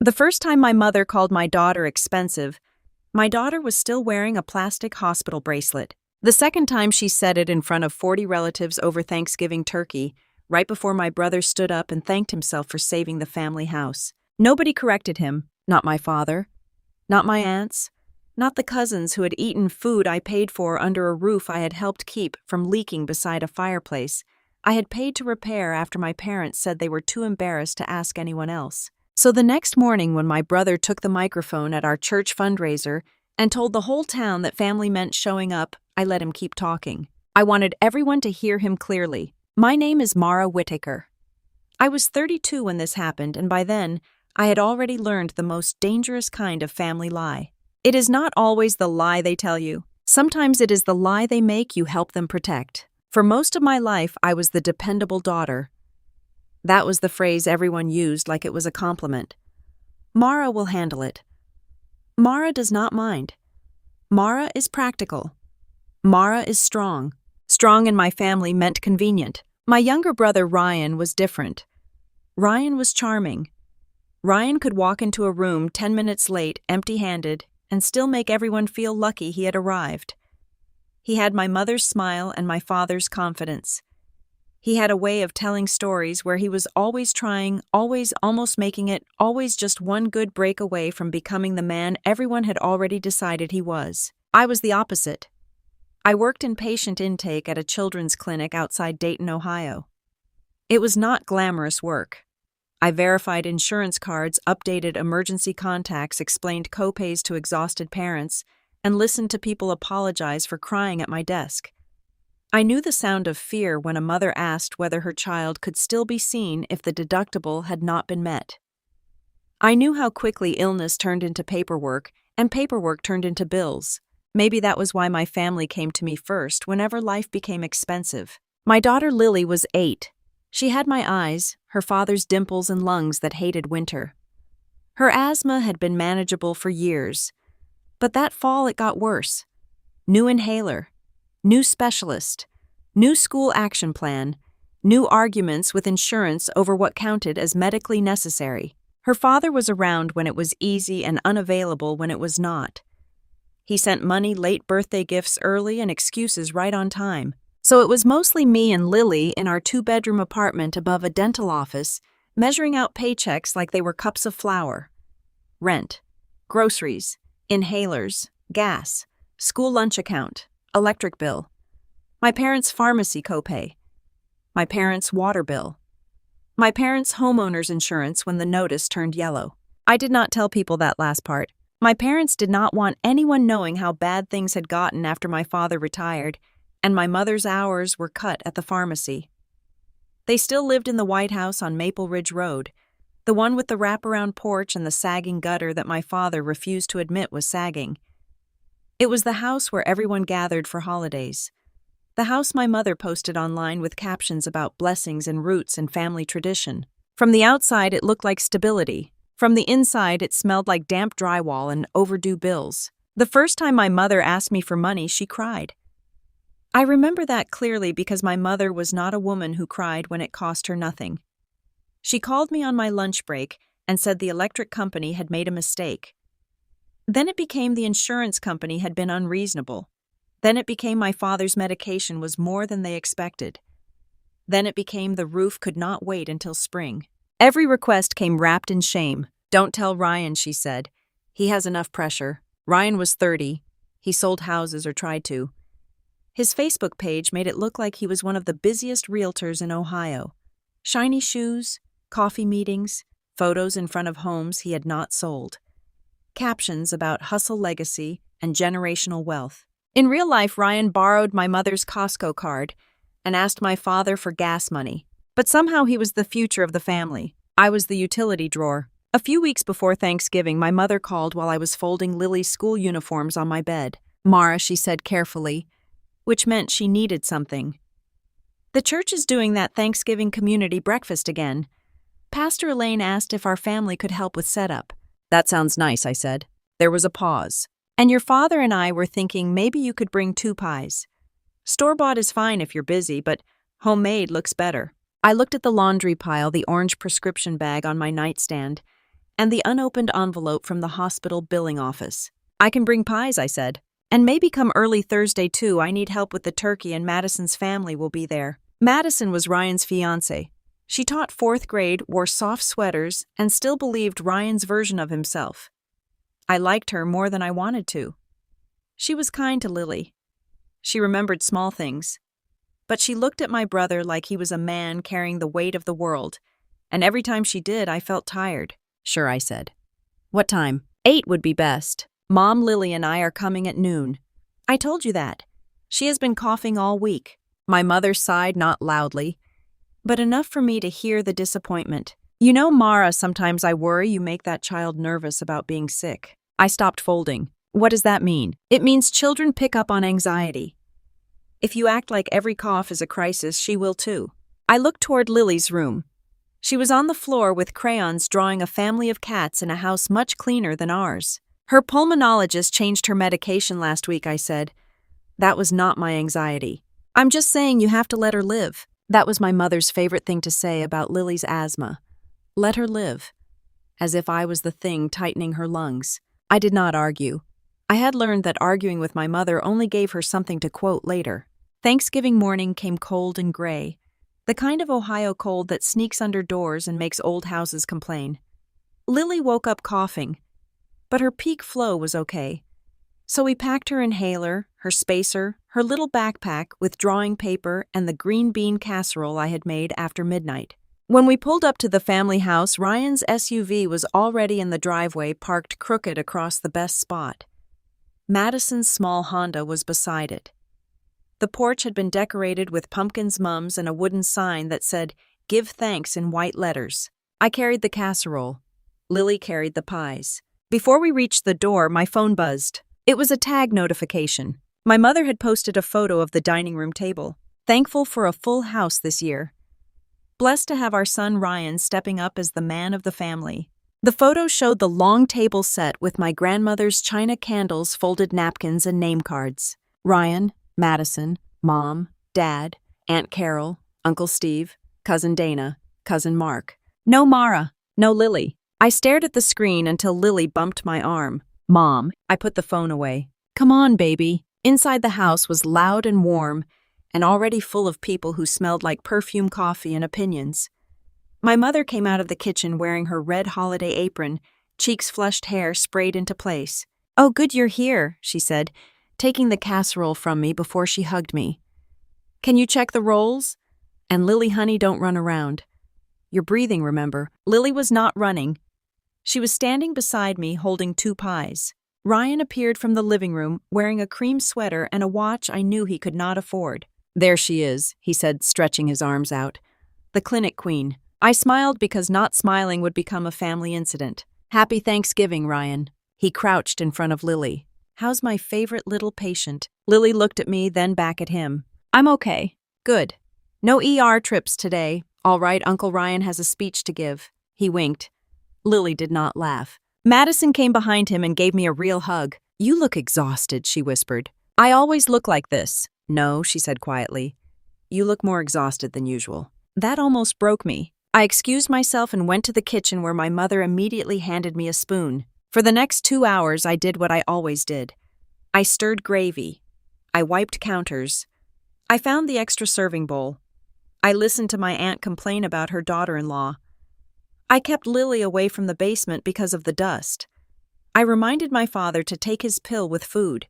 The first time my mother called my daughter expensive, my daughter was still wearing a plastic hospital bracelet. The second time she said it in front of 40 relatives over Thanksgiving turkey, right before my brother stood up and thanked himself for saving the family house. Nobody corrected him, not my father, not my aunts, not the cousins who had eaten food I paid for under a roof I had helped keep from leaking beside a fireplace I had paid to repair after my parents said they were too embarrassed to ask anyone else. So the next morning when my brother took the microphone at our church fundraiser and told the whole town that family meant showing up, I let him keep talking. I wanted everyone to hear him clearly. My name is Mara Whittaker. I was 32 when this happened, and by then, I had already learned the most dangerous kind of family lie. It is not always the lie they tell you. Sometimes it is the lie they make you help them protect. For most of my life, I was the dependable daughter. That was the phrase everyone used like it was a compliment. Mara will handle it. Mara does not mind. Mara is practical. Mara is strong. Strong in my family meant convenient. My younger brother Ryan was different. Ryan was charming. Ryan could walk into a room 10 minutes late, empty-handed, and still make everyone feel lucky he had arrived. He had my mother's smile and my father's confidence. He had a way of telling stories where he was always trying, always almost making it, always just one good break away from becoming the man everyone had already decided he was. I was the opposite. I worked in patient intake at a children's clinic outside Dayton, Ohio. It was not glamorous work. I verified insurance cards, updated emergency contacts, explained copays to exhausted parents, and listened to people apologize for crying at my desk. I knew the sound of fear when a mother asked whether her child could still be seen if the deductible had not been met. I knew how quickly illness turned into paperwork, and paperwork turned into bills. Maybe that was why my family came to me first whenever life became expensive. My daughter Lily was 8. She had my eyes, her father's dimples and lungs that hated winter. Her asthma had been manageable for years, but that fall it got worse. New inhaler, new specialist, new school action plan, new arguments with insurance over what counted as medically necessary. Her father was around when it was easy and unavailable when it was not. He sent money, late birthday gifts early, and excuses right on time. So it was mostly me and Lily in our 2-bedroom apartment above a dental office, measuring out paychecks like they were cups of flour. Rent, groceries, inhalers, gas, school lunch account, electric bill, my parents' pharmacy copay, my parents' water bill, my parents' homeowner's insurance when the notice turned yellow. I did not tell people that last part. My parents did not want anyone knowing how bad things had gotten after my father retired, and my mother's hours were cut at the pharmacy. They still lived in the White House on Maple Ridge Road, the one with the wraparound porch and the sagging gutter that my father refused to admit was sagging. It was the house where everyone gathered for holidays. The house my mother posted online with captions about blessings and roots and family tradition. From the outside, it looked like stability. From the inside, it smelled like damp drywall and overdue bills. The first time my mother asked me for money, she cried. I remember that clearly because my mother was not a woman who cried when it cost her nothing. She called me on my lunch break and said the electric company had made a mistake. Then it became the insurance company had been unreasonable. Then it became my father's medication was more than they expected. Then it became the roof could not wait until spring. Every request came wrapped in shame. Don't tell Ryan, she said. He has enough pressure. Ryan was 30. He sold houses or tried to. His Facebook page made it look like he was one of the busiest realtors in Ohio. Shiny shoes, coffee meetings, photos in front of homes he had not sold. Captions about hustle legacy and generational wealth. In real life, Ryan borrowed my mother's Costco card and asked my father for gas money. But somehow he was the future of the family. I was the utility drawer. A few weeks before Thanksgiving, my mother called while I was folding Lily's school uniforms on my bed. Mara, she said carefully, which meant she needed something. The church is doing that Thanksgiving community breakfast again. Pastor Elaine asked if our family could help with setup. That sounds nice, I said. There was a pause. And your father and I were thinking maybe you could bring 2 pies. Store-bought is fine if you're busy, but homemade looks better. I looked at the laundry pile, the orange prescription bag on my nightstand, and the unopened envelope from the hospital billing office. "I can bring pies," I said. "And maybe come early Thursday too. I need help with the turkey and Madison's family will be there." Madison was Ryan's fiancée. She taught 4th grade, wore soft sweaters, and still believed Ryan's version of himself. I liked her more than I wanted to. She was kind to Lily. She remembered small things. But she looked at my brother like he was a man carrying the weight of the world, and every time she did, I felt tired. "Sure," I said. "What time?" "8 would be best. Mom, Lily, and I are coming at noon." "I told you that. She has been coughing all week." My mother sighed, not loudly, but enough for me to hear the disappointment. "You know, Mara, sometimes I worry you make that child nervous about being sick." I stopped folding. "What does that mean?" "It means children pick up on anxiety. If you act like every cough is a crisis, she will too." I looked toward Lily's room. She was on the floor with crayons drawing a family of cats in a house much cleaner than ours. "Her pulmonologist changed her medication last week," I said. That was not my anxiety. "I'm just saying you have to let her live." That was my mother's favorite thing to say about Lily's asthma. Let her live. As if I was the thing tightening her lungs. I did not argue. I had learned that arguing with my mother only gave her something to quote later. Thanksgiving morning came cold and gray. The kind of Ohio cold that sneaks under doors and makes old houses complain. Lily woke up coughing, but her peak flow was okay. So we packed her inhaler, her spacer, her little backpack with drawing paper and the green bean casserole I had made after midnight. When we pulled up to the family house, Ryan's SUV was already in the driveway, parked crooked across the best spot. Madison's small Honda was beside it. The porch had been decorated with pumpkins, mums, and a wooden sign that said, "Give thanks" in white letters. I carried the casserole. Lily carried the pies. Before we reached the door, my phone buzzed. It was a tag notification. My mother had posted a photo of the dining room table. "Thankful for a full house this year. Blessed to have our son Ryan stepping up as the man of the family." The photo showed the long table set with my grandmother's china candles, folded napkins, and name cards. Ryan, Madison, Mom, Dad, Aunt Carol, Uncle Steve, Cousin Dana, Cousin Mark. No Mara, no Lily. I stared at the screen until Lily bumped my arm. "Mom," I put the phone away. "Come on, baby." Inside the house was loud and warm, and already full of people who smelled like perfume, coffee, and opinions. My mother came out of the kitchen wearing her red holiday apron, cheeks flushed, hair sprayed into place. "Oh, good you're here," she said, taking the casserole from me before she hugged me. "Can you check the rolls? And Lily, honey, don't run around. You're breathing, remember." Lily was not running. She was standing beside me holding 2 pies. Ryan appeared from the living room wearing a cream sweater and a watch I knew he could not afford. "There she is," he said, stretching his arms out. "The clinic queen." I smiled because not smiling would become a family incident. "Happy Thanksgiving, Ryan." He crouched in front of Lily. "How's my favorite little patient?" Lily looked at me, then back at him. "I'm okay." "Good. No ER trips today. All right, Uncle Ryan has a speech to give." He winked. Lily did not laugh. Madison came behind him and gave me a real hug. "You look exhausted," she whispered. "I always look like this." "No," she said quietly. "You look more exhausted than usual." That almost broke me. I excused myself and went to the kitchen where my mother immediately handed me a spoon. For the next 2 hours, I did what I always did. I stirred gravy. I wiped counters. I found the extra serving bowl. I listened to my aunt complain about her daughter-in-law. I kept Lily away from the basement because of the dust. I reminded my father to take his pill with food.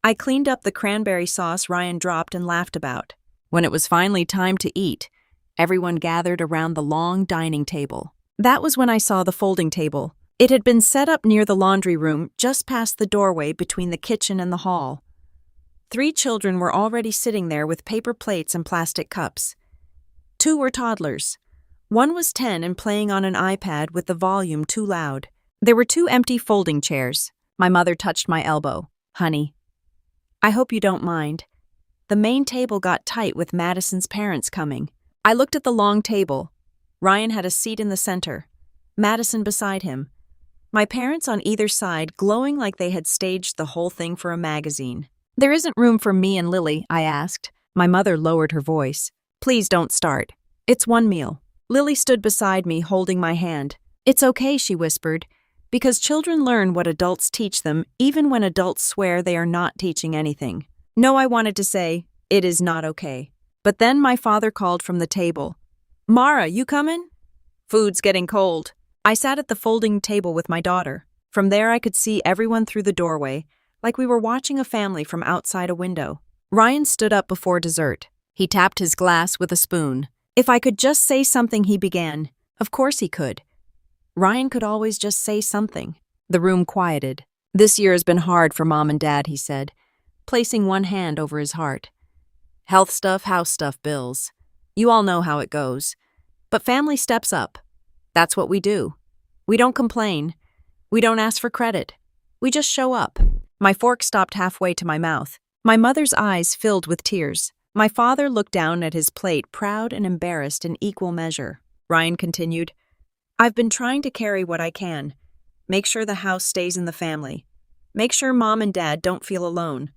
I cleaned up the cranberry sauce Ryan dropped and laughed about. When it was finally time to eat, everyone gathered around the long dining table. That was when I saw the folding table. It had been set up near the laundry room, just past the doorway between the kitchen and the hall. 3 children were already sitting there with paper plates and plastic cups. 2 were toddlers. 1 was 10 and playing on an iPad with the volume too loud. There were 2 empty folding chairs. My mother touched my elbow. "Honey, I hope you don't mind. The main table got tight with Madison's parents coming." I looked at the long table. Ryan had a seat in the center. Madison beside him. My parents on either side, glowing like they had staged the whole thing for a magazine. "There isn't room for me and Lily?" I asked. My mother lowered her voice. "Please don't start. It's one meal." Lily stood beside me, holding my hand. It's okay, she whispered, because children learn what adults teach them even when adults swear they are not teaching anything. No, I wanted to say, it is not okay. But then my father called from the table. Mara, you coming? Food's getting cold. I sat at the folding table with my daughter. From there I could see everyone through the doorway, like we were watching a family from outside a window. Ryan stood up before dessert. He tapped his glass with a spoon. If I could just say something, he began. Of course he could. Ryan could always just say something. The room quieted. This year has been hard for Mom and Dad, he said, placing one hand over his heart. Health stuff, house stuff, bills. You all know how it goes. But family steps up. That's what we do. We don't complain. We don't ask for credit. We just show up. My fork stopped halfway to my mouth. My mother's eyes filled with tears. My father looked down at his plate, proud and embarrassed in equal measure. Ryan continued, I've been trying to carry what I can. Make sure the house stays in the family. Make sure Mom and Dad don't feel alone.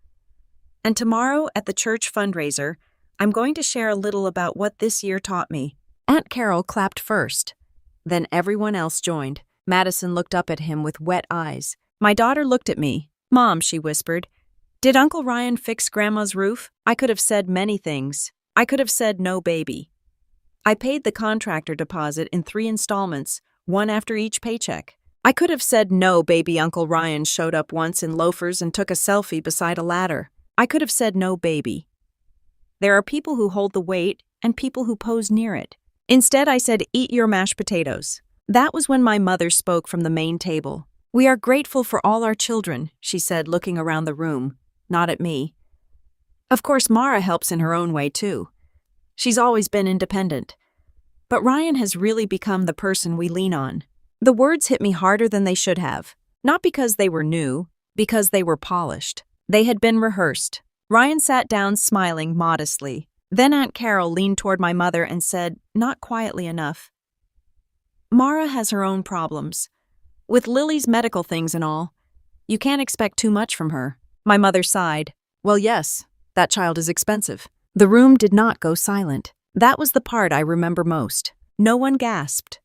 And tomorrow at the church fundraiser, I'm going to share a little about what this year taught me. Aunt Carol clapped first. Then everyone else joined. Madison looked up at him with wet eyes. My daughter looked at me. Mom, she whispered, did Uncle Ryan fix Grandma's roof? I could have said many things. I could have said no, baby. I paid the contractor deposit in 3 installments, one after each paycheck. I could have said no, baby. Uncle Ryan showed up once in loafers and took a selfie beside a ladder. I could have said no, baby. There are people who hold the weight and people who pose near it. Instead, I said, eat your mashed potatoes. That was when my mother spoke from the main table. We are grateful for all our children, she said, looking around the room, not at me. Of course, Mara helps in her own way, too. She's always been independent. But Ryan has really become the person we lean on. The words hit me harder than they should have. Not because they were new, because they were polished. They had been rehearsed. Ryan sat down, smiling modestly. Then Aunt Carol leaned toward my mother and said, not quietly enough, Mara has her own problems. With Lily's medical things and all, you can't expect too much from her. My mother sighed. Well, yes, that child is expensive. The room did not go silent. That was the part I remember most. No one gasped.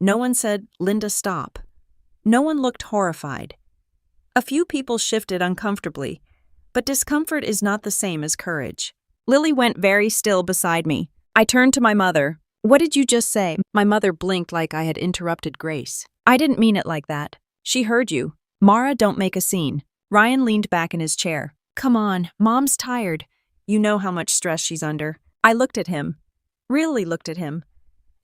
No one said, Linda, stop. No one looked horrified. A few people shifted uncomfortably, but discomfort is not the same as courage. Lily went very still beside me. I turned to my mother. What did you just say? My mother blinked like I had interrupted Grace. I didn't mean it like that. She heard you. Mara, don't make a scene. Ryan leaned back in his chair. Come on, Mom's tired. You know how much stress she's under. I looked at him. Really looked at him.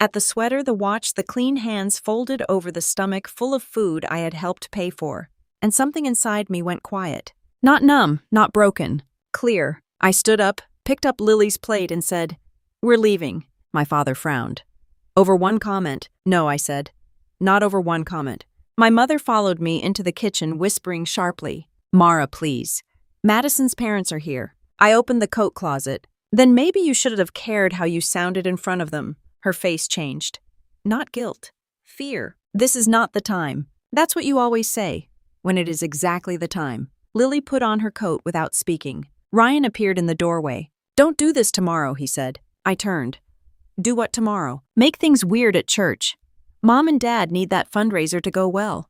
At the sweater, the watch, the clean hands folded over the stomach full of food I had helped pay for. And something inside me went quiet. Not numb, not broken. Clear. I stood up, picked up Lily's plate and said, We're leaving. My father frowned. Over one comment. No, I said. Not over one comment. My mother followed me into the kitchen, whispering sharply, Mara, please. Madison's parents are here. I opened the coat closet. Then maybe you should have cared how you sounded in front of them. Her face changed. Not guilt. Fear. This is not the time. That's what you always say, when it is exactly the time. Lily put on her coat without speaking. Ryan appeared in the doorway. Don't do this tomorrow, he said. I turned. Do what tomorrow? Make things weird at church. Mom and Dad need that fundraiser to go well.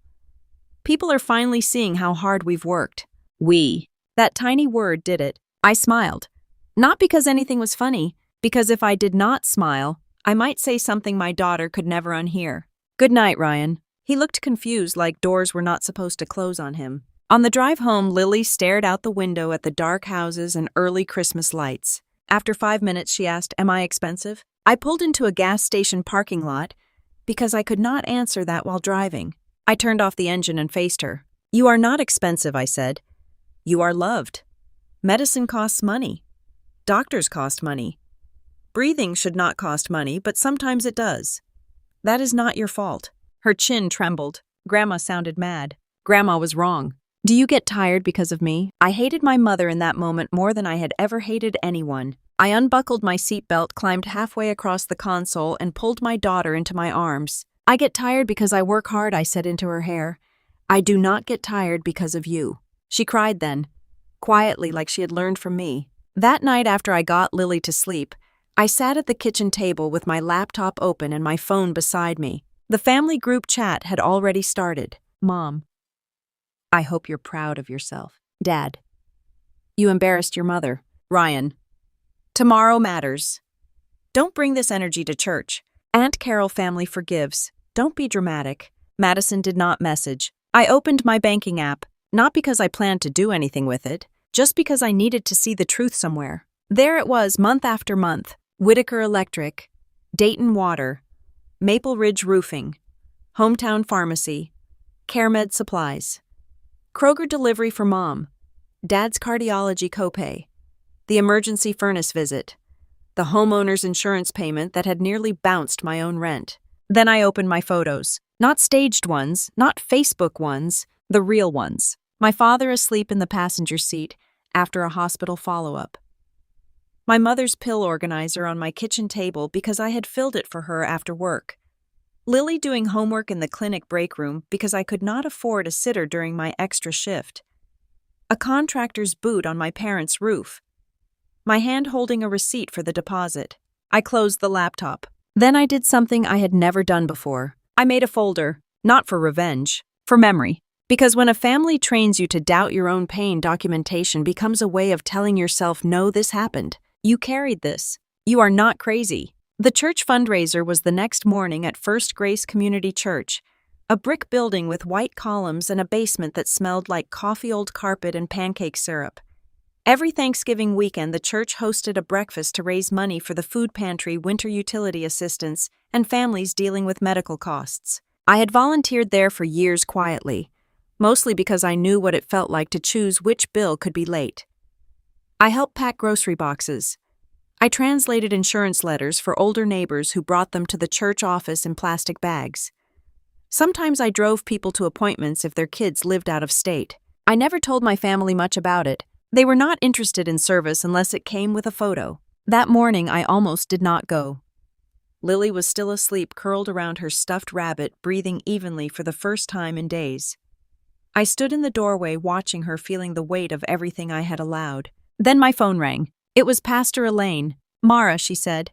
People are finally seeing how hard we've worked. We. That tiny word did it. I smiled. Not because anything was funny, because if I did not smile, I might say something my daughter could never unhear. Good night, Ryan. He looked confused, like doors were not supposed to close on him. On the drive home, Lily stared out the window at the dark houses and early Christmas lights. After 5 minutes, she asked, Am I expensive? I pulled into a gas station parking lot because I could not answer that while driving. I turned off the engine and faced her. You are not expensive, I said. You are loved. Medicine costs money. Doctors cost money. Breathing should not cost money, but sometimes it does. That is not your fault. Her chin trembled. Grandma sounded mad. Grandma was wrong. Do you get tired because of me? I hated my mother in that moment more than I had ever hated anyone. I unbuckled my seatbelt, climbed halfway across the console, and pulled my daughter into my arms. I get tired because I work hard, I said into her hair. I do not get tired because of you. She cried then, quietly like she had learned from me. That night after I got Lily to sleep, I sat at the kitchen table with my laptop open and my phone beside me. The family group chat had already started. Mom, I hope you're proud of yourself. Dad, you embarrassed your mother. Ryan, tomorrow matters. Don't bring this energy to church. Aunt Carol family forgives. Don't be dramatic. Madison did not message. I opened my banking app, not because I planned to do anything with it, just because I needed to see the truth somewhere. There it was, month after month. Whitaker Electric, Dayton Water, Maple Ridge Roofing, Hometown Pharmacy, CareMed Supplies, Kroger delivery for Mom, Dad's cardiology copay, the emergency furnace visit, the homeowner's insurance payment that had nearly bounced my own rent. Then I opened my photos. Not staged ones, not Facebook ones, the real ones. My father asleep in the passenger seat after a hospital follow-up. My mother's pill organizer on my kitchen table because I had filled it for her after work. Lily doing homework in the clinic break room because I could not afford a sitter during my extra shift. A contractor's boot on my parents' roof. My hand holding a receipt for the deposit. I closed the laptop. Then I did something I had never done before. I made a folder, not for revenge, for memory. Because when a family trains you to doubt your own pain, documentation becomes a way of telling yourself, no, this happened. You carried this. You are not crazy. The church fundraiser was the next morning at First Grace Community Church, a brick building with white columns and a basement that smelled like coffee, old carpet, and pancake syrup. Every Thanksgiving weekend, the church hosted a breakfast to raise money for the food pantry, winter utility assistance, and families dealing with medical costs. I had volunteered there for years quietly, mostly because I knew what it felt like to choose which bill could be late. I helped pack grocery boxes. I translated insurance letters for older neighbors who brought them to the church office in plastic bags. Sometimes I drove people to appointments if their kids lived out of state. I never told my family much about it. They were not interested in service unless it came with a photo. That morning, I almost did not go. Lily was still asleep, curled around her stuffed rabbit, breathing evenly for the first time in days. I stood in the doorway watching her, feeling the weight of everything I had allowed. Then my phone rang. It was Pastor Elaine. Mara, she said.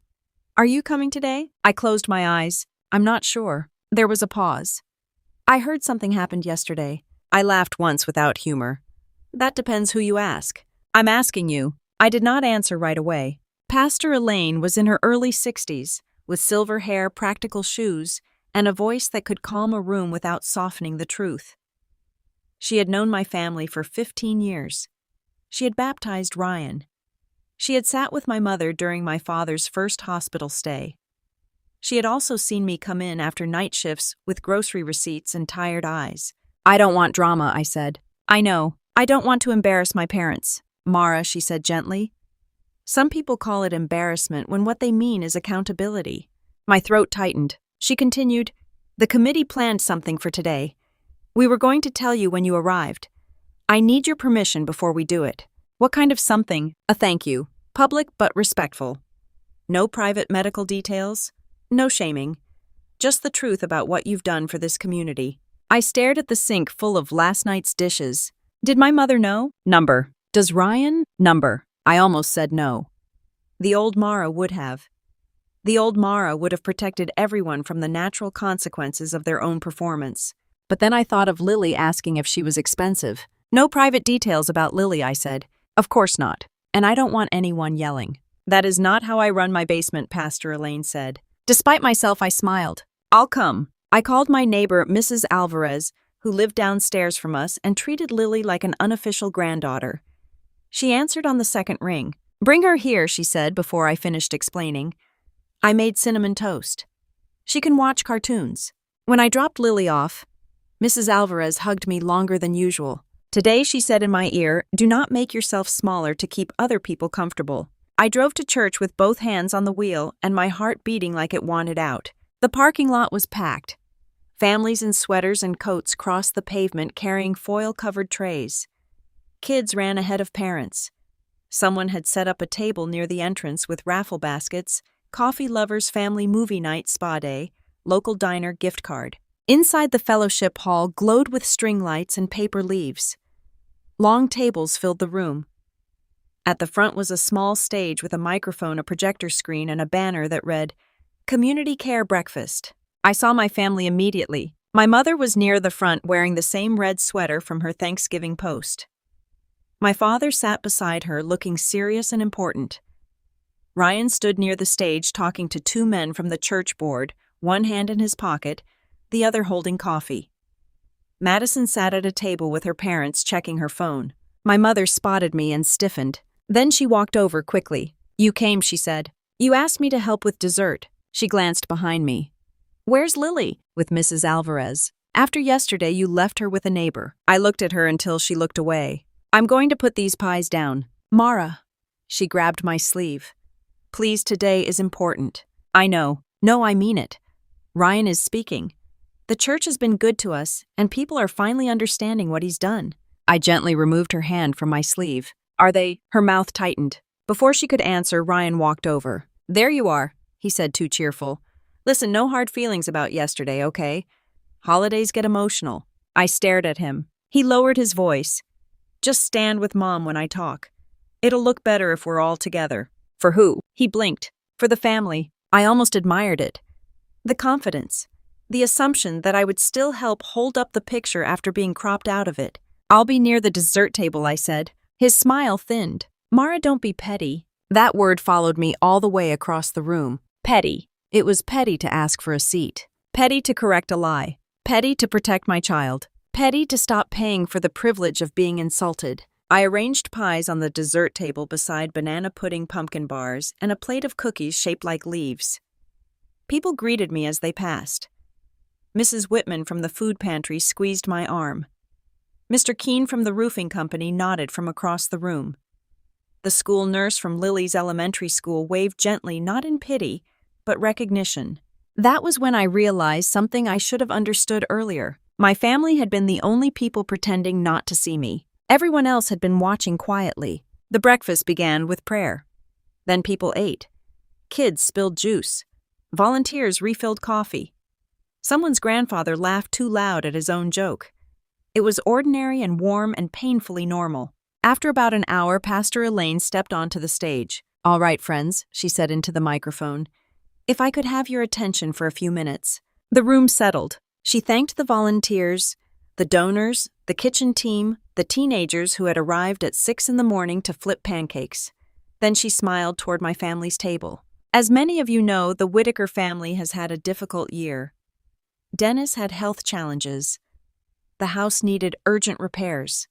Are you coming today? I closed my eyes. I'm not sure. There was a pause. I heard something happened yesterday. I laughed once without humor. That depends who you ask. I'm asking you. I did not answer right away. Pastor Elaine was in her early 60s, with silver hair, practical shoes, and a voice that could calm a room without softening the truth. She had known my family for 15 years. She had baptized Ryan. She had sat with my mother during my father's first hospital stay. She had also seen me come in after night shifts with grocery receipts and tired eyes. I don't want drama, I said. I know. I don't want to embarrass my parents. Mara, she said gently. Some people call it embarrassment when what they mean is accountability. My throat tightened. She continued, the committee planned something for today. We were going to tell you when you arrived. I need your permission before we do it. What kind of something? A thank you. Public but respectful. No private medical details. No shaming. Just the truth about what you've done for this community. I stared at the sink full of last night's dishes. Did my mother know? Number. Does Ryan? Number. I almost said no. The old Mara would have. The old Mara would have protected everyone from the natural consequences of their own performance. But then I thought of Lily asking if she was expensive. No private details about Lily, I said. Of course not. And I don't want anyone yelling. That is not how I run my basement, Pastor Elaine said. Despite myself, I smiled. I'll come. I called my neighbor, Mrs. Alvarez, who lived downstairs from us, and treated Lily like an unofficial granddaughter. She answered on the second ring. Bring her here, she said before I finished explaining. I made cinnamon toast. She can watch cartoons. When I dropped Lily off, Mrs. Alvarez hugged me longer than usual. Today, she said in my ear, do not make yourself smaller to keep other people comfortable. I drove to church with both hands on the wheel and my heart beating like it wanted out. The parking lot was packed. Families in sweaters and coats crossed the pavement carrying foil-covered trays. Kids ran ahead of parents. Someone had set up a table near the entrance with raffle baskets, coffee lovers family movie night spa day, local diner gift card. Inside the fellowship hall glowed with string lights and paper leaves. Long tables filled the room. At the front was a small stage with a microphone, a projector screen, and a banner that read, Community Care Breakfast. I saw my family immediately. My mother was near the front wearing the same red sweater from her Thanksgiving post. My father sat beside her looking serious and important. Ryan stood near the stage talking to two men from the church board, one hand in his pocket, the other holding coffee. Madison sat at a table with her parents checking her phone. My mother spotted me and stiffened. Then she walked over quickly. "You came," she said. "You asked me to help with dessert." She glanced behind me. "Where's Lily?" "With Mrs. Alvarez. After yesterday, you left her with a neighbor." I looked at her until she looked away. "I'm going to put these pies down." "Mara." She grabbed my sleeve. "Please, today is important." "I know. No, I mean it. Ryan is speaking. The church has been good to us, and people are finally understanding what he's done." I gently removed her hand from my sleeve. "Are they?" Her mouth tightened. Before she could answer, Ryan walked over. "There you are," he said, too cheerful. "Listen, no hard feelings about yesterday, okay? Holidays get emotional." I stared at him. He lowered his voice. "Just stand with Mom when I talk. It'll look better if we're all together." "For who?" He blinked. "For the family." I almost admired it. The confidence. The assumption that I would still help hold up the picture after being cropped out of it. "I'll be near the dessert table," I said. His smile thinned. "Mara, don't be petty." That word followed me all the way across the room. Petty. It was petty to ask for a seat. Petty to correct a lie. Petty to protect my child. Petty to stop paying for the privilege of being insulted. I arranged pies on the dessert table beside banana pudding pumpkin bars and a plate of cookies shaped like leaves. People greeted me as they passed. Mrs. Whitman from the food pantry squeezed my arm. Mr. Keene from the roofing company nodded from across the room. The school nurse from Lily's elementary school waved gently, not in pity, but recognition. That was when I realized something I should have understood earlier. My family had been the only people pretending not to see me. Everyone else had been watching quietly. The breakfast began with prayer. Then people ate. Kids spilled juice. Volunteers refilled coffee. Someone's grandfather laughed too loud at his own joke. It was ordinary and warm and painfully normal. After about an hour, Pastor Elaine stepped onto the stage. "All right, friends," she said into the microphone. "If I could have your attention for a few minutes." The room settled. She thanked the volunteers, the donors, the kitchen team, the teenagers who had arrived at 6 a.m. to flip pancakes. Then she smiled toward my family's table. As many of you know, the Whitaker family has had a difficult year. Dennis had health challenges. The house needed urgent repairs.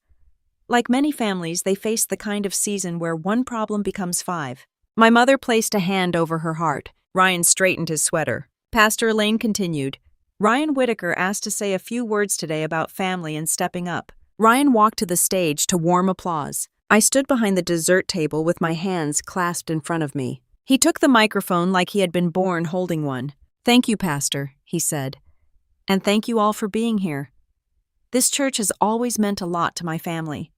Like many families, they faced the kind of season where one problem becomes 5. My mother placed a hand over her heart. Ryan straightened his sweater. Pastor Elaine continued. "Ryan Whitaker asked to say a few words today about family and stepping up." Ryan walked to the stage to warm applause. I stood behind the dessert table with my hands clasped in front of me. He took the microphone like he had been born holding one. "Thank you, Pastor," he said. "And thank you all for being here. This church has always meant a lot to my family.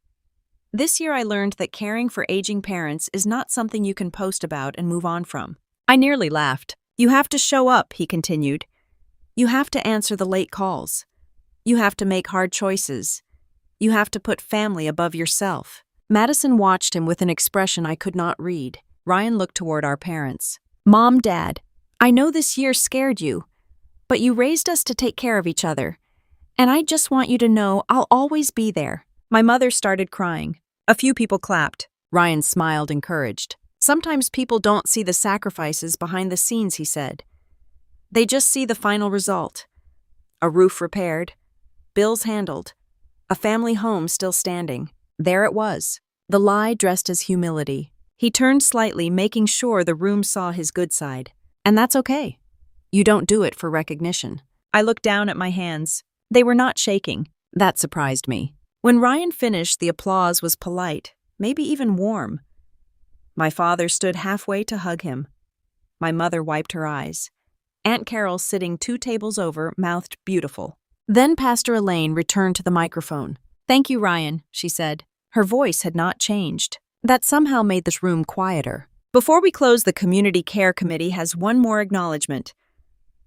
This year I learned that caring for aging parents is not something you can post about and move on from." I nearly laughed. "You have to show up," he continued. "You have to answer the late calls. You have to make hard choices. You have to put family above yourself." Madison watched him with an expression I could not read. Ryan looked toward our parents. "Mom, Dad, I know this year scared you, but you raised us to take care of each other. And I just want you to know I'll always be there." My mother started crying. A few people clapped. Ryan smiled, encouraged. "Sometimes people don't see the sacrifices behind the scenes," he said. "They just see the final result. A roof repaired, bills handled, a family home still standing." There it was, the lie dressed as humility. He turned slightly, making sure the room saw his good side. "And that's okay. You don't do it for recognition." I looked down at my hands. They were not shaking. That surprised me. When Ryan finished, the applause was polite, maybe even warm. My father stood halfway to hug him. My mother wiped her eyes. Aunt Carol, sitting 2 tables over, mouthed beautiful. Then Pastor Elaine returned to the microphone. "Thank you, Ryan," she said. Her voice had not changed. That somehow made this room quieter. "Before we close, the Community Care Committee has one more acknowledgement.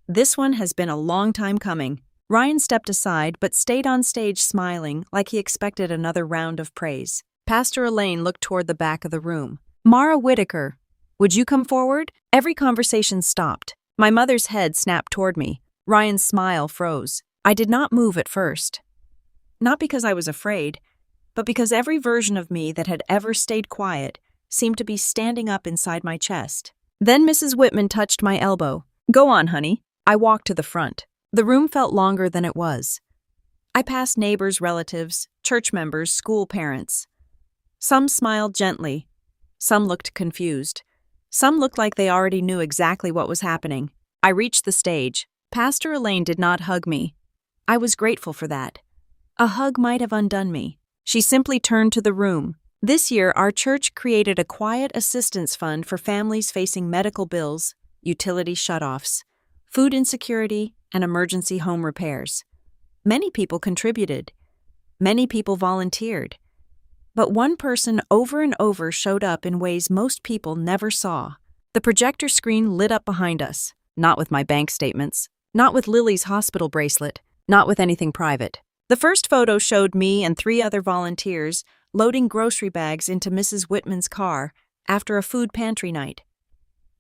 This one has been a long time coming." Ryan stepped aside but stayed on stage smiling like he expected another round of praise. Pastor Elaine looked toward the back of the room. "Mara Whitaker, would you come forward?" Every conversation stopped. My mother's head snapped toward me. Ryan's smile froze. I did not move at first. Not because I was afraid, but because every version of me that had ever stayed quiet seemed to be standing up inside my chest. Then Mrs. Whitman touched my elbow. "Go on, honey." I walked to the front. The room felt longer than it was. I passed neighbors, relatives, church members, school parents. Some smiled gently. Some looked confused. Some looked like they already knew exactly what was happening. I reached the stage. Pastor Elaine did not hug me. I was grateful for that. A hug might have undone me. She simply turned to the room. This year, our church created a quiet assistance fund for families facing medical bills, utility shutoffs, food insecurity, and emergency home repairs. Many people contributed. Many people volunteered. But one person over and over showed up in ways most people never saw. The projector screen lit up behind us, not with my bank statements, not with Lily's hospital bracelet, not with anything private. The first photo showed me and 3 other volunteers loading grocery bags into Mrs. Whitman's car after a food pantry night.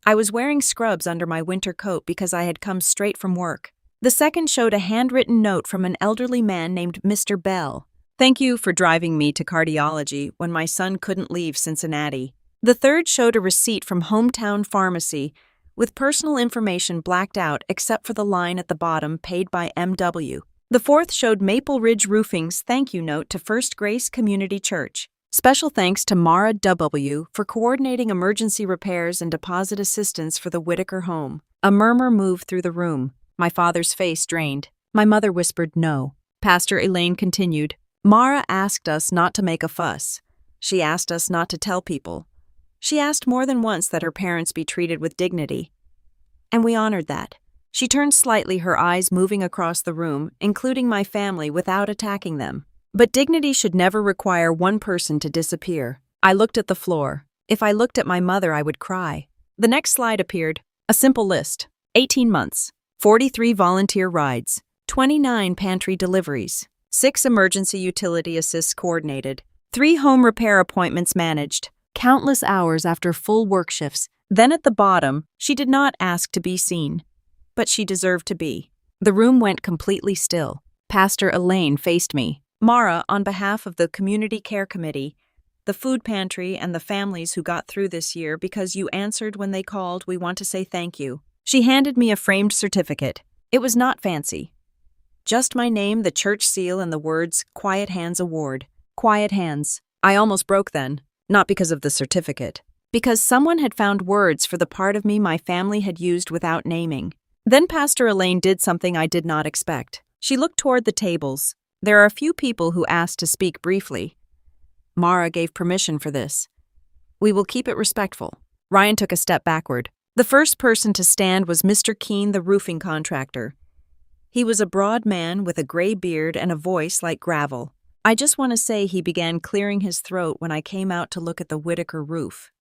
I was wearing scrubs under my winter coat because I had come straight from work. The second showed a handwritten note from an elderly man named Mr. Bell. "Thank you for driving me to cardiology when my son couldn't leave Cincinnati." The third showed a receipt from Hometown Pharmacy with personal information blacked out except for the line at the bottom, "Paid by M.W." The fourth showed Maple Ridge Roofing's thank you note to First Grace Community Church. "Special thanks to Mara W. for coordinating emergency repairs and deposit assistance for the Whitaker home." A murmur moved through the room. My father's face drained. My mother whispered no. Pastor Elaine continued. "Mara asked us not to make a fuss. She asked us not to tell people. She asked more than once that her parents be treated with dignity. And we honored that." She turned slightly, her eyes moving across the room, including my family, without attacking them. "But dignity should never require one person to disappear." I looked at the floor. If I looked at my mother, I would cry. The next slide appeared. A simple list. 18 months. 43 volunteer rides. 29 pantry deliveries. 6 emergency utility assists coordinated. 3 home repair appointments managed. Countless hours after full work shifts. Then at the bottom, she did not ask to be seen. But she deserved to be. The room went completely still. Pastor Elaine faced me. "Mara, on behalf of the Community Care Committee, the food pantry, and the families who got through this year because you answered when they called, we want to say thank you." She handed me a framed certificate. It was not fancy. Just my name, the church seal, and the words, "Quiet Hands Award." Quiet hands. I almost broke then. Not because of the certificate. Because someone had found words for the part of me my family had used without naming. Then Pastor Elaine did something I did not expect. She looked toward the tables. There are a few people who asked to speak briefly. Mara gave permission for this. "We will keep it respectful." Ryan took a step backward. The first person to stand was Mr. Keene, the roofing contractor. He was a broad man with a gray beard and a voice like gravel. I just want to say he began clearing his throat when I came out to look at the Whitaker roof.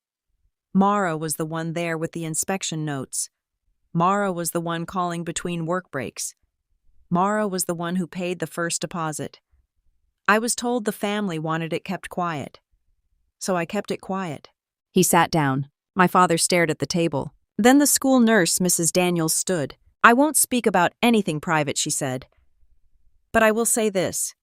Mara was the one there with the inspection notes. Mara was the one calling between work breaks. Mara was the one who paid the first deposit. I was told the family wanted it kept quiet. So I kept it quiet. He sat down. My father stared at the table. Then the school nurse, Mrs. Daniels, stood. "I won't speak about anything private," she said. "But I will say this.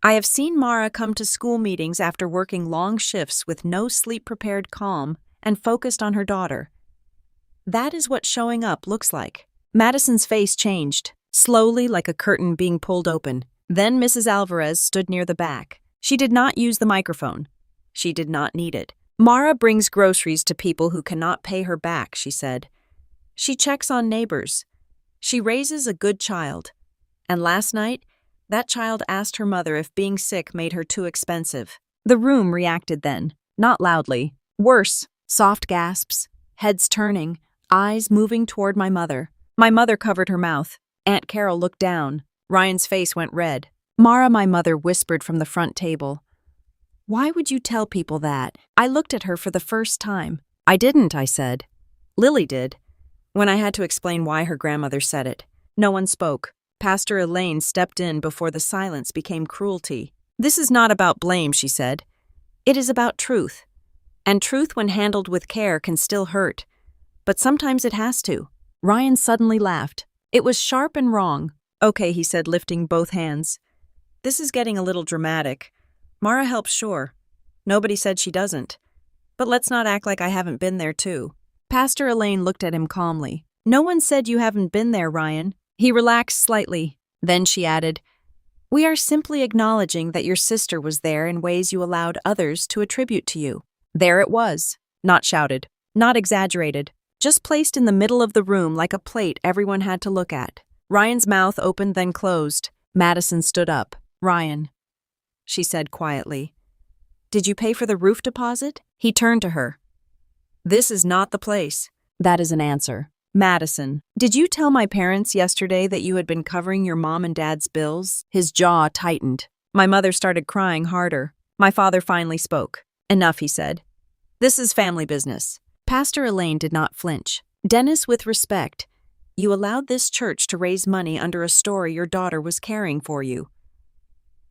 I have seen Mara come to school meetings after working long shifts with no sleep-prepared calm and focused on her daughter. That is what showing up looks like." Madison's face changed, slowly like a curtain being pulled open. Then Mrs. Alvarez stood near the back. She did not use the microphone. She did not need it. "Mara brings groceries to people who cannot pay her back," she said. "She checks on neighbors. She raises a good child. And last night, that child asked her mother if being sick made her too expensive." The room reacted then, not loudly. Worse, soft gasps, heads turning, eyes moving toward my mother. My mother covered her mouth. Aunt Carol looked down. Ryan's face went red. "Mara," my mother whispered from the front table. "Why would you tell people that?" I looked at her for the first time. "I didn't," I said. "Lily did." When I had to explain why her grandmother said it. No one spoke. Pastor Elaine stepped in before the silence became cruelty. "This is not about blame," she said. "It is about truth. And truth, when handled with care, can still hurt. But sometimes it has to." Ryan suddenly laughed. It was sharp and wrong. Okay, he said, lifting both hands. This is getting a little dramatic. Mara helps, sure. Nobody said she doesn't. But let's not act like I haven't been there too. Pastor Elaine looked at him calmly. No one said you haven't been there, Ryan. He relaxed slightly. Then she added, we are simply acknowledging that your sister was there in ways you allowed others to attribute to you. There it was. Not shouted. Not exaggerated. Just placed in the middle of the room like a plate everyone had to look at. Ryan's mouth opened then closed. Madison stood up. Ryan, she said quietly. Did you pay for the roof deposit? He turned to her. This is not the place. That is an answer. Madison, did you tell my parents yesterday that you had been covering your mom and dad's bills? His jaw tightened. My mother started crying harder. My father finally spoke. Enough, he said. This is family business. Pastor Elaine did not flinch. Dennis, with respect, you allowed this church to raise money under a story your daughter was caring for you.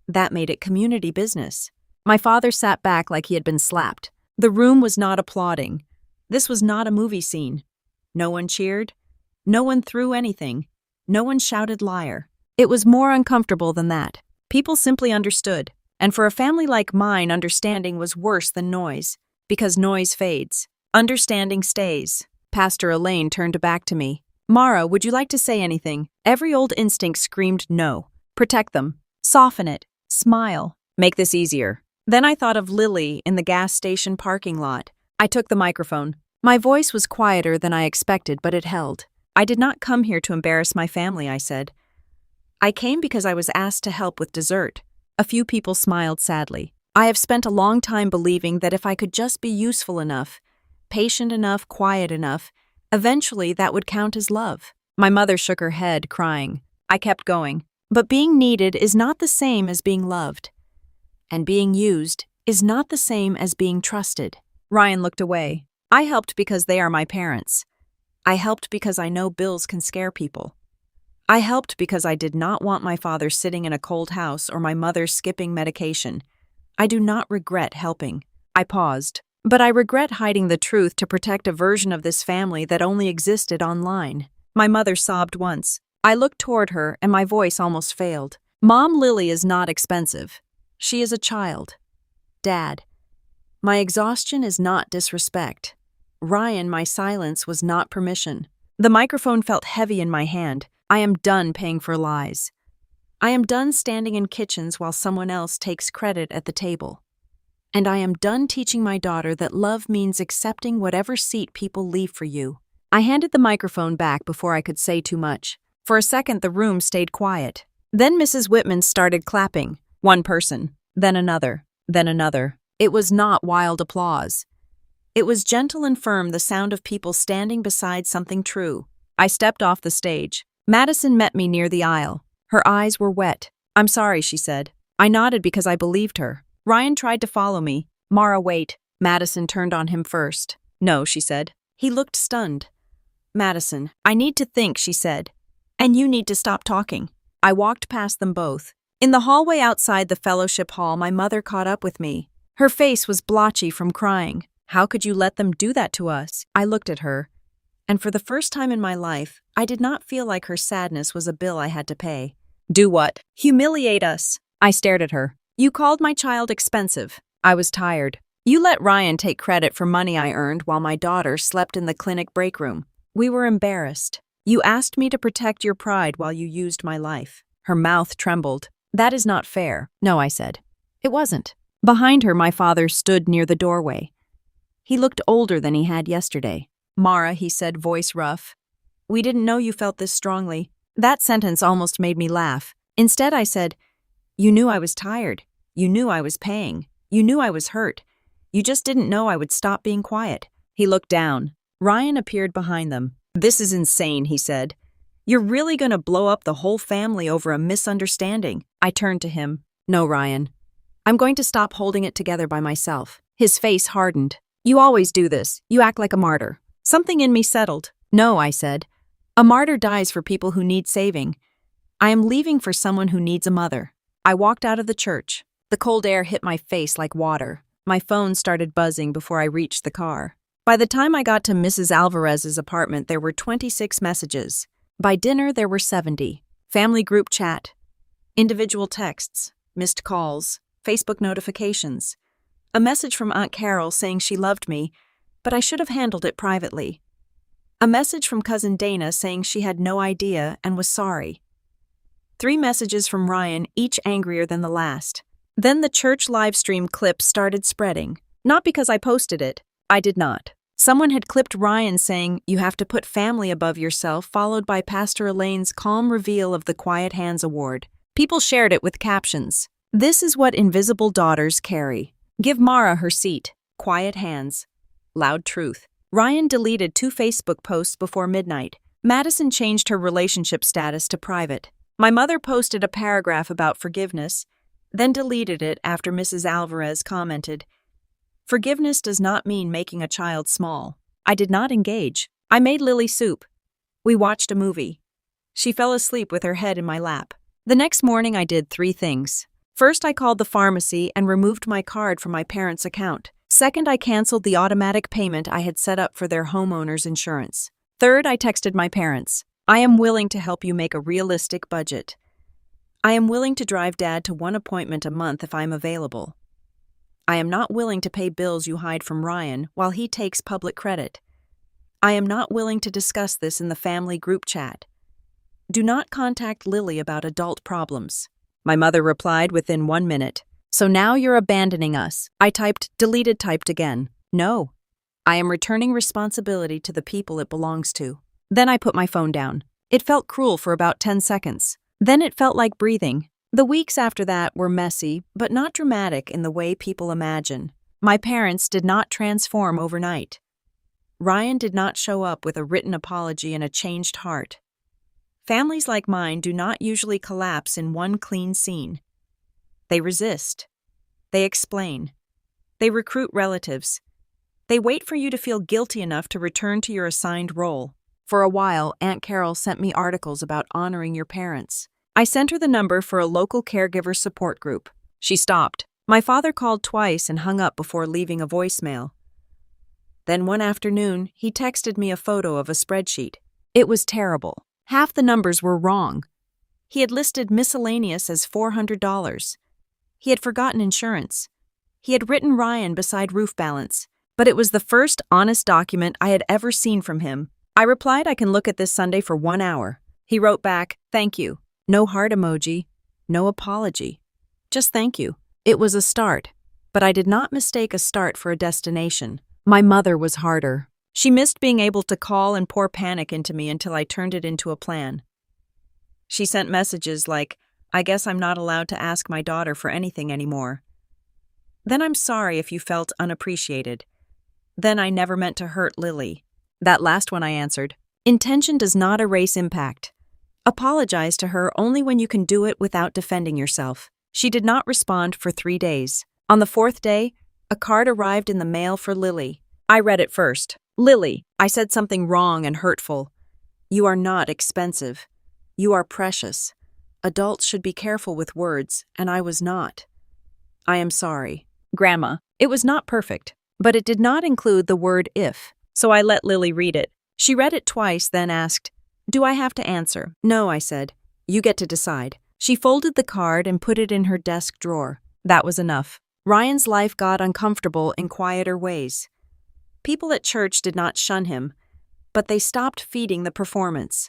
That made it community business. My father sat back like he had been slapped. The room was not applauding. This was not a movie scene. No one cheered. No one threw anything. No one shouted liar. It was more uncomfortable than that. People simply understood. And for a family like mine, understanding was worse than noise. Because noise fades. Understanding stays. Pastor Elaine turned back to me. Mara, would you like to say anything? Every old instinct screamed no. Protect them. Soften it. Smile. Make this easier. Then I thought of Lily in the gas station parking lot. I took the microphone. My voice was quieter than I expected, but it held. I did not come here to embarrass my family, I said. I came because I was asked to help with dessert. A few people smiled sadly. I have spent a long time believing that if I could just be useful enough, patient enough, quiet enough, eventually that would count as love. My mother shook her head, crying. I kept going. But being needed is not the same as being loved. And being used is not the same as being trusted. Ryan looked away. I helped because they are my parents. I helped because I know bills can scare people. I helped because I did not want my father sitting in a cold house or my mother skipping medication. I do not regret helping. I paused. But I regret hiding the truth to protect a version of this family that only existed online. My mother sobbed once. I looked toward her and my voice almost failed. Mom, Lily is not expensive. She is a child. Dad, my exhaustion is not disrespect. Ryan, my silence was not permission. The microphone felt heavy in my hand. I am done paying for lies. I am done standing in kitchens while someone else takes credit at the table. And I am done teaching my daughter that love means accepting whatever seat people leave for you. I handed the microphone back before I could say too much. For a second, the room stayed quiet. Then Mrs. Whitman started clapping. One person, then another, then another. It was not wild applause. It was gentle and firm, the sound of people standing beside something true. I stepped off the stage. Madison met me near the aisle. Her eyes were wet. I'm sorry, she said. I nodded because I believed her. Ryan tried to follow me. Mara, wait. Madison turned on him first. No, she said. He looked stunned. Madison, I need to think, she said. And you need to stop talking. I walked past them both. In the hallway outside the fellowship hall, my mother caught up with me. Her face was blotchy from crying. How could you let them do that to us? I looked at her, and for the first time in my life, I did not feel like her sadness was a bill I had to pay. Do what? Humiliate us. I stared at her. You called my child expensive. I was tired. You let Ryan take credit for money I earned while my daughter slept in the clinic break room. We were embarrassed. You asked me to protect your pride while you used my life. Her mouth trembled. That is not fair. No, I said. It wasn't. Behind her, my father stood near the doorway. He looked older than he had yesterday. Mara, he said, voice rough. We didn't know you felt this strongly. That sentence almost made me laugh. Instead, I said, you knew I was tired. You knew I was paying. You knew I was hurt. You just didn't know I would stop being quiet. He looked down. Ryan appeared behind them. This is insane, he said. You're really going to blow up the whole family over a misunderstanding. I turned to him. No, Ryan. I'm going to stop holding it together by myself. His face hardened. You always do this. You act like a martyr. Something in me settled. No, I said. A martyr dies for people who need saving. I am leaving for someone who needs a mother. I walked out of the church. The cold air hit my face like water. My phone started buzzing before I reached the car. By the time I got to Mrs. Alvarez's apartment, there were 26 messages. By dinner, there were 70. Family group chat, individual texts, missed calls, Facebook notifications. A message from Aunt Carol saying she loved me, but I should have handled it privately. A message from cousin Dana saying she had no idea and was sorry. 3 messages from Ryan, each angrier than the last. Then the church livestream clip started spreading. Not because I posted it. I did not. Someone had clipped Ryan saying, "You have to put family above yourself," followed by Pastor Elaine's calm reveal of the Quiet Hands Award. People shared it with captions. "This is what invisible daughters carry. Give Mara her seat. Quiet hands. Loud truth." Ryan deleted 2 Facebook posts before midnight. Madison changed her relationship status to private. My mother posted a paragraph about forgiveness, then deleted it after Mrs. Alvarez commented, "Forgiveness does not mean making a child small." I did not engage. I made Lily soup. We watched a movie. She fell asleep with her head in my lap. The next morning I did 3 things. First, I called the pharmacy and removed my card from my parents' account. Second, I canceled the automatic payment I had set up for their homeowner's insurance. Third, I texted my parents. "I am willing to help you make a realistic budget. I am willing to drive Dad to 1 appointment a month if I'm available. I am not willing to pay bills you hide from Ryan while he takes public credit. I am not willing to discuss this in the family group chat. Do not contact Lily about adult problems." My mother replied within 1 minute. "So now you're abandoning us." I typed again. "No. I am returning responsibility to the people it belongs to." Then I put my phone down. It felt cruel for about 10 seconds. Then it felt like breathing. The weeks after that were messy, but not dramatic in the way people imagine. My parents did not transform overnight. Ryan did not show up with a written apology and a changed heart. Families like mine do not usually collapse in one clean scene. They resist. They explain. They recruit relatives. They wait for you to feel guilty enough to return to your assigned role. For a while, Aunt Carol sent me articles about honoring your parents. I sent her the number for a local caregiver support group. She stopped. My father called twice and hung up before leaving a voicemail. Then one afternoon, he texted me a photo of a spreadsheet. It was terrible. Half the numbers were wrong. He had listed miscellaneous as $400. He had forgotten insurance. He had written Ryan beside roof balance. But it was the first honest document I had ever seen from him. I replied, "I can look at this Sunday for 1 hour. He wrote back, "Thank you." No heart emoji, no apology. Just thank you. It was a start, but I did not mistake a start for a destination. My mother was harder. She missed being able to call and pour panic into me until I turned it into a plan. She sent messages like, "I guess I'm not allowed to ask my daughter for anything anymore. Then I'm sorry if you felt unappreciated. Then I never meant to hurt Lily." That last one I answered, "Intention does not erase impact. Apologize to her only when you can do it without defending yourself." She did not respond for 3 days. On the 4th day, a card arrived in the mail for Lily. I read it first. "Lily, I said something wrong and hurtful. You are not expensive. You are precious. Adults should be careful with words, and I was not. I am sorry. Grandma." It was not perfect, but it did not include the word "if," so I let Lily read it. She read it twice, then asked, "Do I have to answer?" "No," I said. "You get to decide." She folded the card and put it in her desk drawer. That was enough. Ryan's life got uncomfortable in quieter ways. People at church did not shun him, but they stopped feeding the performance.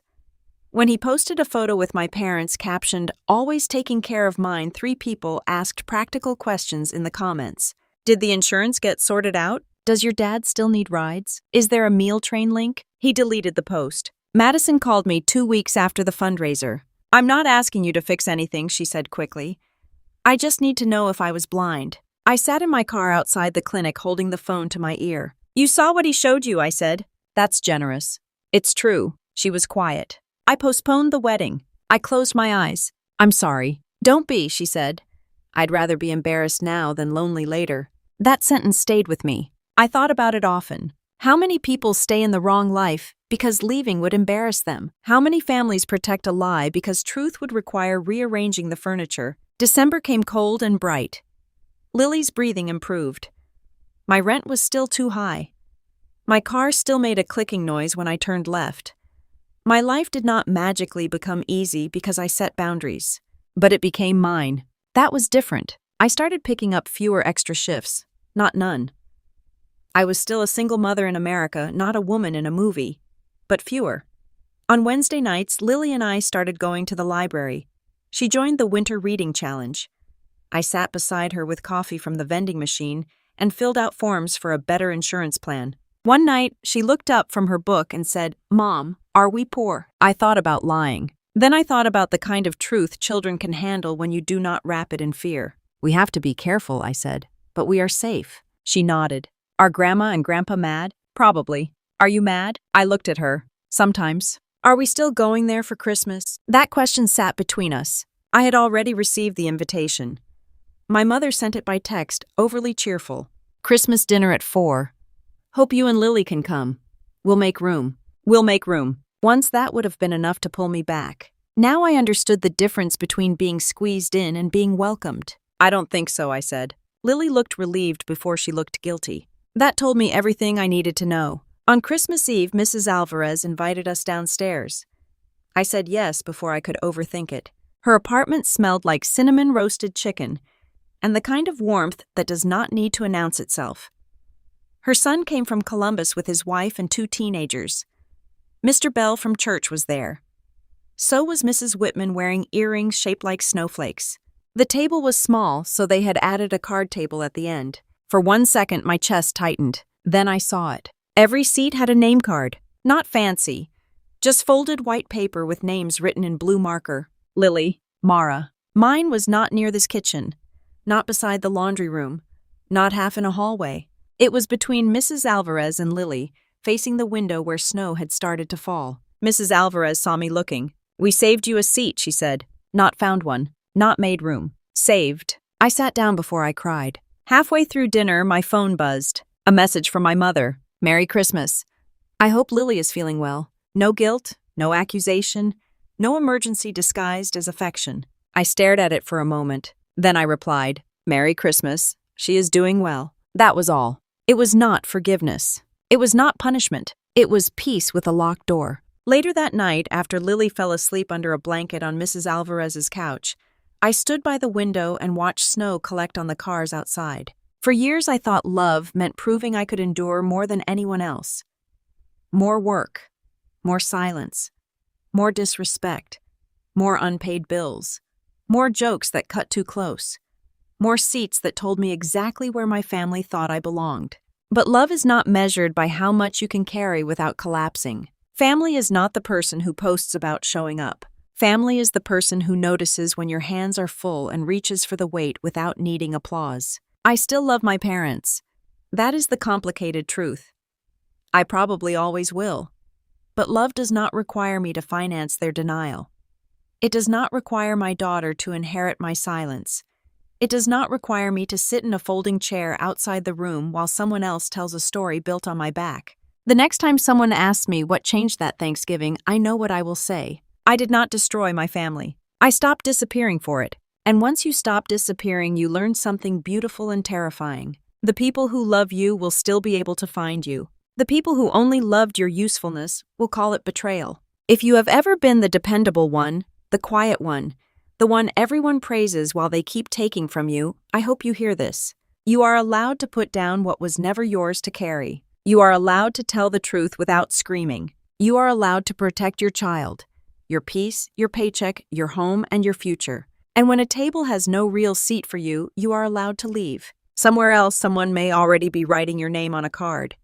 When he posted a photo with my parents captioned, "Always taking care of mine," 3 people asked practical questions in the comments. Did the insurance get sorted out? Does your dad still need rides? Is there a meal train link? He deleted the post. Madison called me 2 weeks after the fundraiser. "I'm not asking you to fix anything," she said quickly. "I just need to know if I was blind." I sat in my car outside the clinic holding the phone to my ear. "You saw what he showed you," I said. "That's generous." "It's true." She was quiet. "I postponed the wedding." I closed my eyes. "I'm sorry." "Don't be," she said. "I'd rather be embarrassed now than lonely later." That sentence stayed with me. I thought about it often. How many people stay in the wrong life because leaving would embarrass them? How many families protect a lie because truth would require rearranging the furniture? December came cold and bright. Lily's breathing improved. My rent was still too high. My car still made a clicking noise when I turned left. My life did not magically become easy because I set boundaries, but it became mine. That was different. I started picking up fewer extra shifts, not none. I was still a single mother in America, not a woman in a movie, but fewer. On Wednesday nights, Lily and I started going to the library. She joined the Winter Reading Challenge. I sat beside her with coffee from the vending machine and filled out forms for a better insurance plan. One night, she looked up from her book and said, "Mom, are we poor?" I thought about lying. Then I thought about the kind of truth children can handle when you do not wrap it in fear. "We have to be careful," I said, "but we are safe." She nodded. "Are Grandma and Grandpa mad?" "Probably." "Are you mad?" I looked at her. "Sometimes." "Are we still going there for Christmas?" That question sat between us. I had already received the invitation. My mother sent it by text, overly cheerful. "Christmas dinner at 4. Hope you and Lily can come. We'll make room." "We'll make room." Once that would have been enough to pull me back. Now I understood the difference between being squeezed in and being welcomed. "I don't think so," I said. Lily looked relieved before she looked guilty. That told me everything I needed to know. On Christmas Eve, Mrs. Alvarez invited us downstairs. I said yes before I could overthink it. Her apartment smelled like cinnamon roasted chicken, and the kind of warmth that does not need to announce itself. Her son came from Columbus with his wife and 2 teenagers. Mr. Bell from church was there. So was Mrs. Whitman wearing earrings shaped like snowflakes. The table was small, so they had added a card table at the end. For 1 second, my chest tightened. Then I saw it. Every seat had a name card. Not fancy. Just folded white paper with names written in blue marker. Lily, Mara. Mine was not near this kitchen. Not beside the laundry room. Not half in a hallway. It was between Mrs. Alvarez and Lily, facing the window where snow had started to fall. Mrs. Alvarez saw me looking. "We saved you a seat," she said. "Not found one. Not made room. Saved." I sat down before I cried. Halfway through dinner, my phone buzzed. A message from my mother. "Merry Christmas. I hope Lily is feeling well. No guilt, no accusation, no emergency disguised as affection." I stared at it for a moment. Then I replied, "Merry Christmas. She is doing well." That was all. It was not forgiveness. It was not punishment. It was peace with a locked door. Later that night, after Lily fell asleep under a blanket on Mrs. Alvarez's couch, I stood by the window and watched snow collect on the cars outside. For years I thought love meant proving I could endure more than anyone else. More work, more silence, more disrespect, more unpaid bills, more jokes that cut too close, more seats that told me exactly where my family thought I belonged. But love is not measured by how much you can carry without collapsing. Family is not the person who posts about showing up. Family is the person who notices when your hands are full and reaches for the weight without needing applause. I still love my parents. That is the complicated truth. I probably always will. But love does not require me to finance their denial. It does not require my daughter to inherit my silence. It does not require me to sit in a folding chair outside the room while someone else tells a story built on my back. The next time someone asks me what changed that Thanksgiving, I know what I will say. I did not destroy my family. I stopped disappearing for it. And once you stop disappearing, you learn something beautiful and terrifying. The people who love you will still be able to find you. The people who only loved your usefulness will call it betrayal. If you have ever been the dependable one, the quiet one, the one everyone praises while they keep taking from you, I hope you hear this. You are allowed to put down what was never yours to carry. You are allowed to tell the truth without screaming. You are allowed to protect your child, your peace, your paycheck, your home, and your future. And when a table has no real seat for you, you are allowed to leave. Somewhere else, someone may already be writing your name on a card.